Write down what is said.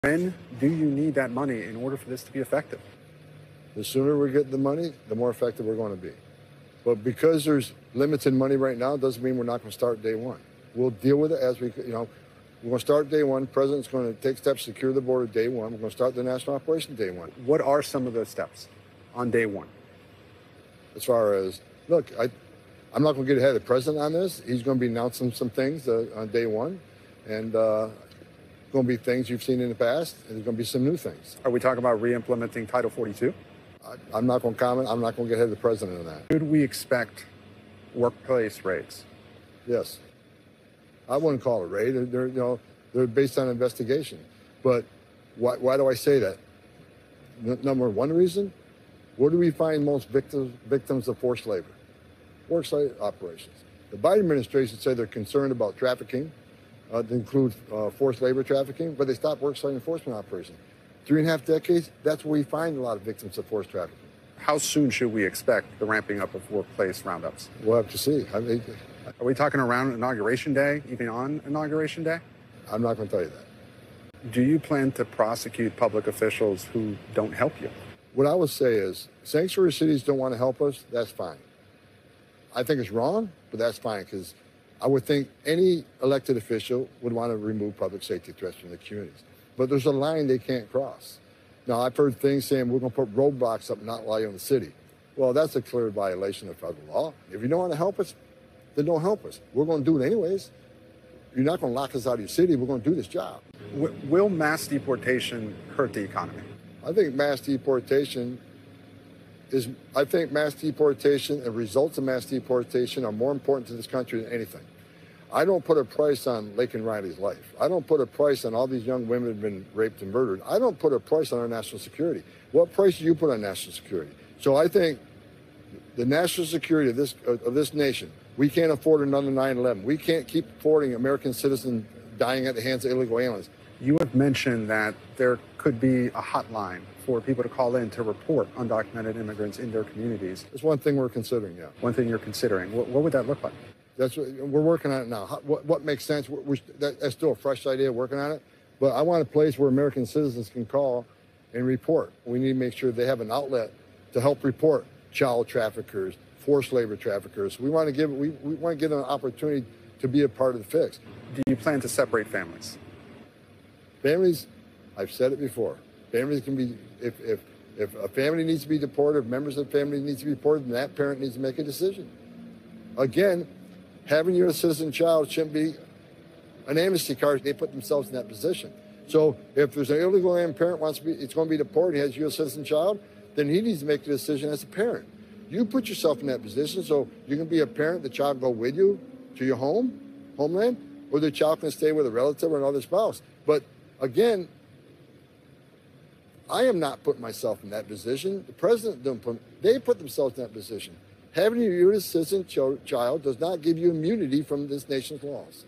When do you need that money in order for this to be effective? The sooner we get the money, the more effective we're going to be. But because there's limited money right now, doesn't mean we're not going to start day one. We'll deal with it as we're going to start day one. The president's going to take steps to secure the border day one. We're going to start the national operation day one. What are some of those steps on day one? As far as, look, I'm not going to get ahead of the president on this. He's going to be announcing some things on day one. And going to be things you've seen in the past, and there's going to be some new things. Are we talking about re-implementing Title 42? I'm not going to comment. I'm not going to get ahead of the president on that. Should we expect workplace raids? Yes. I wouldn't call it raid. They're based on investigation. But why do I say that? Number one reason, where do we find most victims of forced labor? Worksite operations. The Biden administration said they're concerned about trafficking, to include forced labor trafficking, but they stopped worksite enforcement operations. 3.5 decades, that's where we find a lot of victims of forced trafficking. How soon should we expect the ramping up of workplace roundups? We'll have to see. Are we talking around Inauguration Day, even on Inauguration Day? I'm not going to tell you that. Do you plan to prosecute public officials who don't help you? What I would say is, sanctuary cities don't want to help us, that's fine. I think it's wrong, but that's fine, because I would think any elected official would want to remove public safety threats from the communities. But there's a line they can't cross. Now, I've heard things saying we're going to put roadblocks up and not allow you in the city. Well, that's a clear violation of federal law. If you don't want to help us, then don't help us. We're going to do it anyways. You're not going to lock us out of your city. We're going to do this job. Will mass deportation hurt the economy? I think mass deportation and results of mass deportation are more important to this country than anything. I don't put a price on Laken Riley's life. I don't put a price on all these young women who have been raped and murdered. I don't put a price on our national security. What price do you put on national security? So I think the national security of this nation, we can't afford another 9/11. We can't keep affording American citizens dying at the hands of illegal aliens. You have mentioned that there could be a hotline for people to call in to report undocumented immigrants in their communities. That's one thing we're considering, yeah. One thing you're considering. What would that look like? That's what, we're working on it now. What makes sense? That's still a fresh idea, working on it. But I want a place where American citizens can call and report. We need to make sure they have an outlet to help report child traffickers, forced labor traffickers. We want to give them an opportunity to be a part of the fix. Do you plan to separate families? Families, I've said it before. Families can be, if a family needs to be deported, if members of the family need to be deported, then that parent needs to make a decision. Again, having your citizen child shouldn't be an amnesty card. They put themselves in that position. So if there's an illegal alien parent it's going to be deported, he has a U.S. citizen child, then he needs to make a decision as a parent. You put yourself in that position, so you can be a parent, the child go with you to your homeland, or the child can stay with a relative or another spouse. But again, I am not putting myself in that position. The president they put themselves in that position. Having a U.S. citizen child does not give you immunity from this nation's laws.